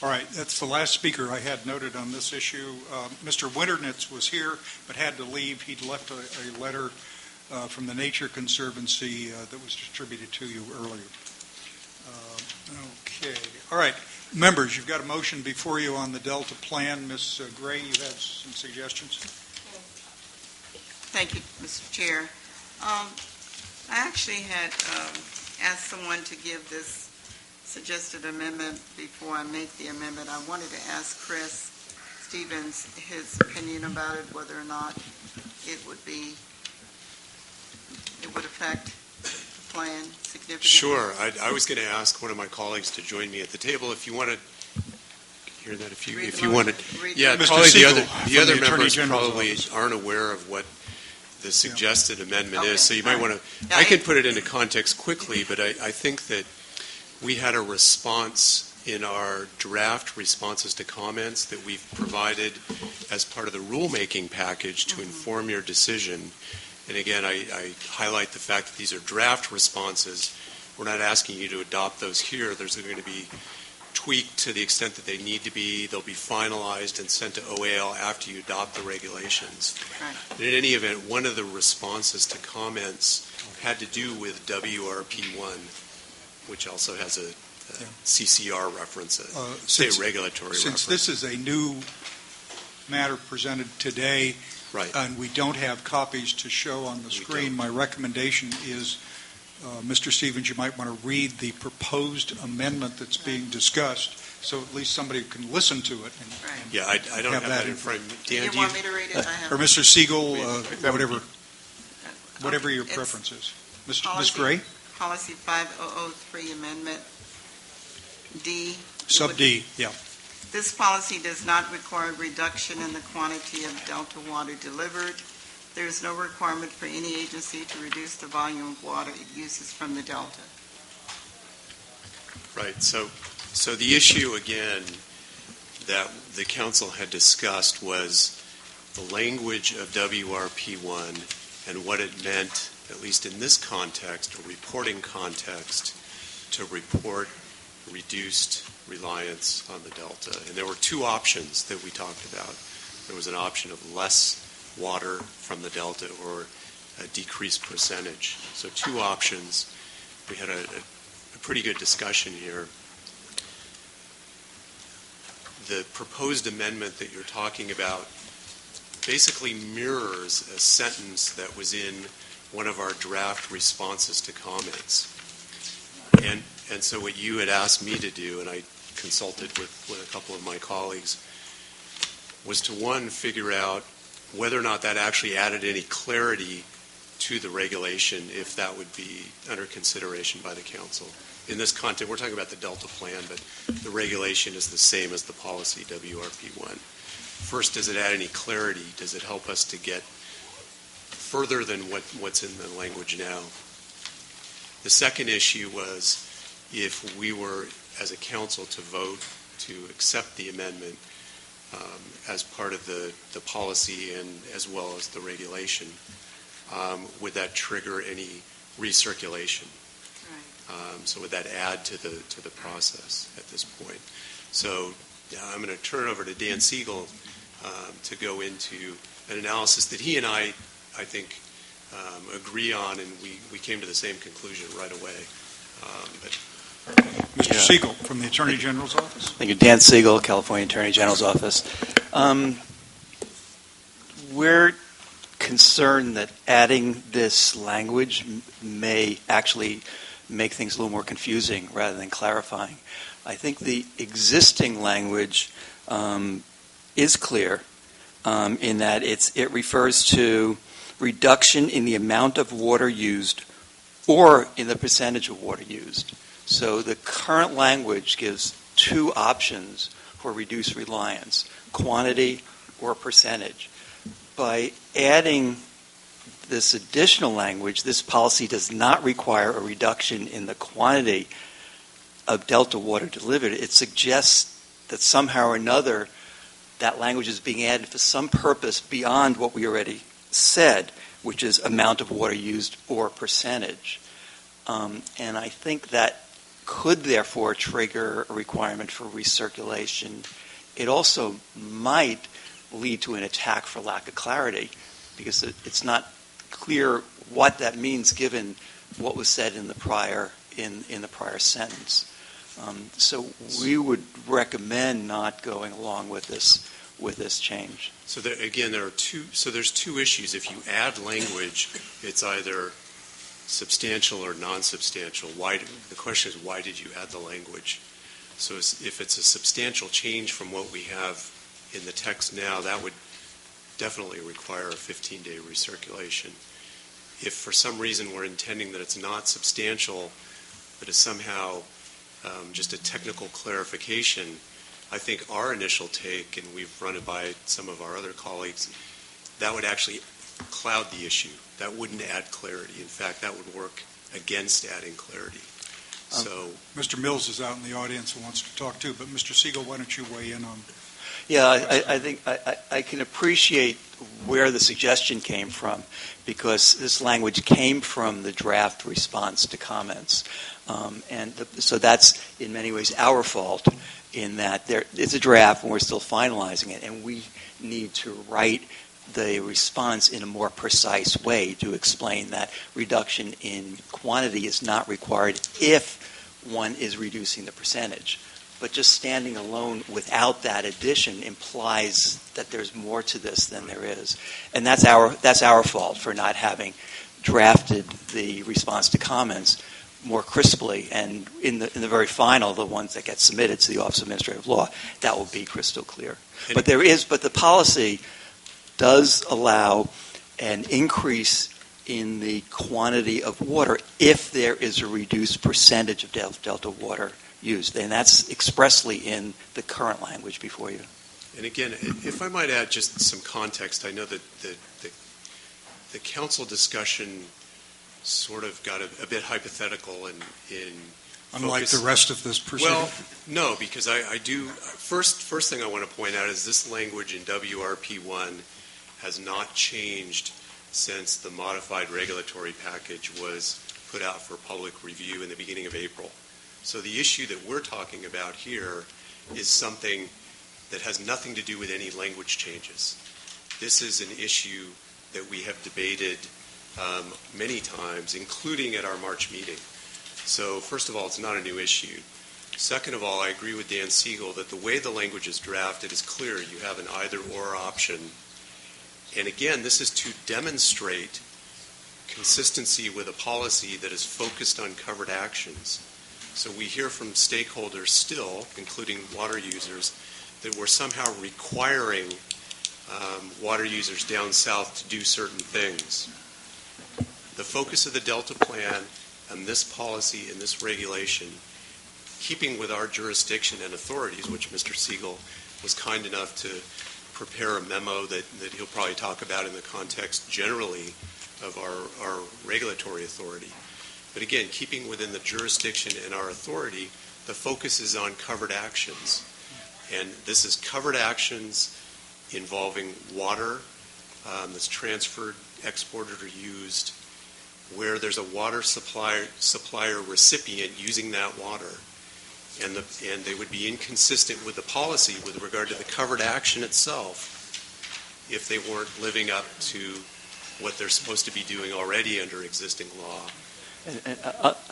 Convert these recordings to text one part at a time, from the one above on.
All right, that's the last speaker I had noted on this issue. Mr. Winternitz was here but had to leave. He'd left a letter from the Nature Conservancy that was distributed to you earlier. Okay. All right. Members, you've got a motion before you on the Delta plan. Ms. Gray, you had some suggestions? Thank you, Mr. Chair. I actually had asked someone to give this suggested amendment before I make the amendment. I wanted to ask Chris Stevens his opinion about it, whether or not it would affect the plan significantly. Sure. I was going to ask one of my colleagues to join me at the table. If you want to hear that, if you want to, yeah, Mr. probably Siegel, the other the Attorney members General's probably office. aren't aware of what the suggested amendment Okay. is, so you might want to. Yeah, I can put it into context quickly, but I think that we had a response in our draft responses to comments that we've provided as part of the rulemaking package to inform your decision. And again, I highlight the fact that these are draft responses. We're not asking you to adopt those here. There's going to be tweaked to the extent that they need to be. They'll be finalized and sent to OAL after you adopt the regulations. Right. And in any event, one of the responses to comments had to do with WRP1, which also has a CCR reference, a state regulatory reference. Since this is a new matter presented today, Right. and we don't have copies to show on the screen, my recommendation is, Mr. Stevens, you might want to read the proposed amendment that's being discussed, so at least somebody can listen to it. And, Right. Yeah, I don't have that in front of me. Dan, You do want me to read it? I have or Mr. Siegel, That would whatever your It's preference is. Ms. policy- Gray? Policy 5003 Amendment D. Sub D, yeah. This policy does not require reduction in the quantity of Delta water delivered. There is no requirement for any agency to reduce the volume of water it uses from the Delta. Right. So the issue, again, that the council had discussed was the language of WRP1 and what it meant, at least in this context, a reporting context, to report reduced reliance on the Delta. And there were two options that we talked about. There was an option of less water from the Delta or a decreased percentage. So two options. We had a pretty good discussion here. The proposed amendment that you're talking about basically mirrors a sentence that was in one of our draft responses to comments. And so what you had asked me to do, and I consulted with a couple of my colleagues, was to, one, figure out whether or not that actually added any clarity to the regulation, if that would be under consideration by the council. In this context, we're talking about the Delta plan, but the regulation is the same as the policy, WRP1. First, does it add any clarity? Does it help us to get further than what's in the language now? The second issue was if we were, as a council, to vote to accept the amendment as part of the policy and as well as the regulation, would that trigger any recirculation? Right. So would that add to the process at this point? So I'm going to turn it over to Dan Siegel to go into an analysis that he and I think, agree on, and we came to the same conclusion right away. Mr. Siegel from the Attorney General's office. Thank you. Dan Siegel, California Attorney General's office. We're concerned that adding this language may actually make things a little more confusing rather than clarifying. I think the existing language is clear in that it refers to reduction in the amount of water used or in the percentage of water used. So the current language gives two options for reduced reliance, quantity or percentage. By adding this additional language, this policy does not require a reduction in the quantity of Delta water delivered. It suggests that somehow or another that language is being added for some purpose beyond what we already said, which is amount of water used or percentage. And I think that could therefore trigger a requirement for recirculation. It also might lead to an attack for lack of clarity, because it's not clear what that means given what was said in the prior sentence. So we would recommend not going along with this change. So there's two issues. If you add language, it's either substantial or non-substantial. The question is, why did you add the language? So if it's a substantial change from what we have in the text now, that would definitely require a 15-day recirculation. If for some reason we're intending that it's not substantial, but is somehow just a technical clarification, I think our initial take, and we've run it by some of our other colleagues, that would actually cloud the issue. That wouldn't add clarity. In fact, that would work against adding clarity. So, Mr. Mills is out in the audience and wants to talk too, but Mr. Siegel, why don't you weigh in on? Yeah, I think I can appreciate where the suggestion came from, because this language came from the draft response to comments. So that's in many ways our fault, in that it's a draft and we're still finalizing it, and we need to write the response in a more precise way to explain that reduction in quantity is not required if one is reducing the percentage. But just standing alone without that addition implies that there's more to this than there is. And that's our fault for not having drafted the response to comments more crisply. And in the very final, the ones that get submitted to the Office of Administrative Law, that will be crystal clear. But the policy does allow an increase in the quantity of water if there is a reduced percentage of delta water used, and that's expressly in the current language before you. and again, if I might add just some context, I know that the council discussion sort of got a bit hypothetical in Unlike focus. the rest of this proceeding? Well, no, because I do. First thing I want to point out is this language in WRP1 has not changed since the modified regulatory package was put out for public review in the beginning of April. So the issue that we're talking about here is something that has nothing to do with any language changes. This is an issue that we have debated many times, including at our March meeting. So first of all, it's not a new issue. Second of all, I agree with Dan Siegel that the way the language is drafted is clear. You have an either-or option. And again, this is to demonstrate consistency with a policy that is focused on covered actions. So we hear from stakeholders still, including water users, that we're somehow requiring water users down south to do certain things. The focus of the Delta Plan and this policy and this regulation, keeping with our jurisdiction and authorities, which Mr. Siegel was kind enough to prepare a memo that he'll probably talk about in the context generally of our regulatory authority. But again, keeping within the jurisdiction and our authority, the focus is on covered actions. And this is covered actions involving water that's transferred, exported, or used, where there's a water supplier recipient using that water. And they would be inconsistent with the policy with regard to the covered action itself if they weren't living up to what they're supposed to be doing already under existing law. And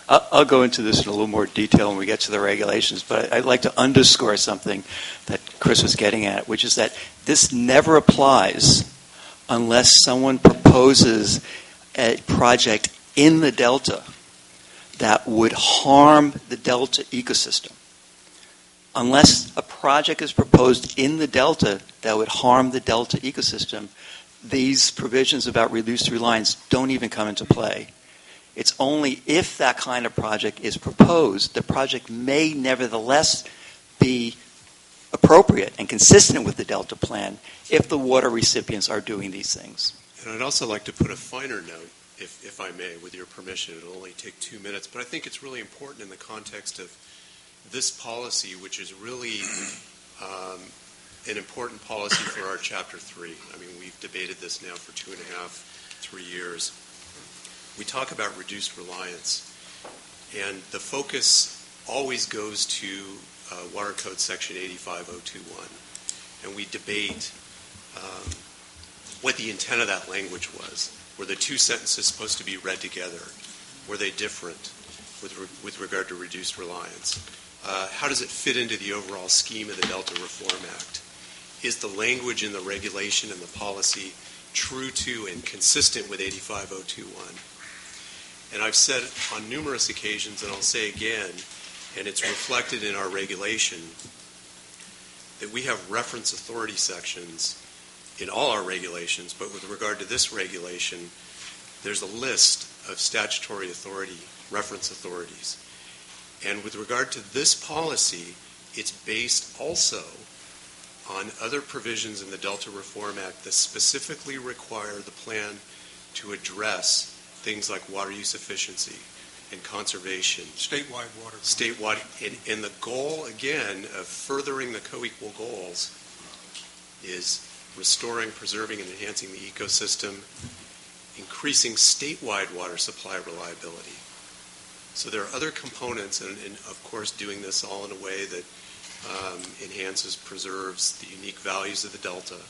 I'll go into this in a little more detail when we get to the regulations, but I'd like to underscore something that Chris was getting at, which is that this never applies unless someone proposes a project in the Delta that would harm the Delta ecosystem. Unless a project is proposed in the Delta that would harm the Delta ecosystem, these provisions about reduced reliance don't even come into play. It's only if that kind of project is proposed, the project may nevertheless be appropriate and consistent with the Delta Plan if the water recipients are doing these things. And I'd also like to put a finer note, if I may, with your permission. It'll only take 2 minutes, but I think it's really important in the context of this policy, which is really an important policy for our Chapter 3. I mean, we've debated this now for 2.5, 3 years. We talk about reduced reliance, and the focus always goes to Water Code Section 85021, and we debate what the intent of that language was. Were the two sentences supposed to be read together? Were they different with regard to reduced reliance? How does it fit into the overall scheme of the Delta Reform Act? Is the language in the regulation and the policy true to and consistent with 85021? And I've said on numerous occasions, and I'll say again, and it's reflected in our regulation, that we have reference authority sections in all our regulations, but with regard to this regulation, there's a list of statutory authority, reference authorities. And with regard to this policy, it's based also on other provisions in the Delta Reform Act that specifically require the plan to address things like water use efficiency and conservation. Statewide water. Statewide, and the goal, again, of furthering the co-equal goals is restoring, preserving, and enhancing the ecosystem, increasing statewide water supply reliability. So there are other components, and of course doing this all in a way that enhances, preserves the unique values of the Delta.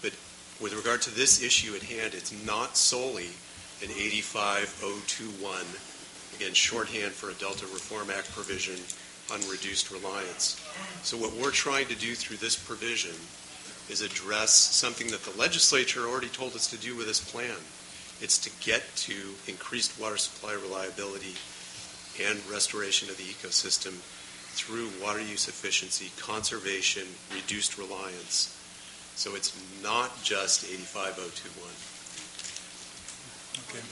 But with regard to this issue at hand, it's not solely an 85021, again, shorthand for a Delta Reform Act provision on reduced reliance. So what we're trying to do through this provision is address something that the legislature already told us to do with this plan. It's to get to increased water supply reliability and restoration of the ecosystem through water use efficiency, conservation, reduced reliance. So it's not just 85021. Okay.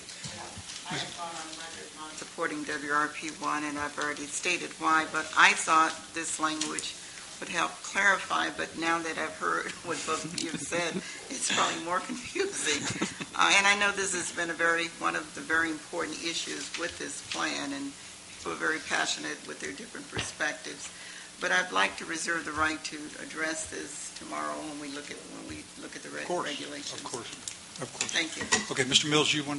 I've gone on record not supporting WRP1, and I've already stated why, but I thought this language would help clarify, but now that I've heard what both of you have said, it's probably more confusing. And I know this has been one of the very important issues with this plan, and people are very passionate with their different perspectives. But I'd like to reserve the right to address this tomorrow when we look at the regulations. Of course. Thank you. Okay, Mr. Mills, you want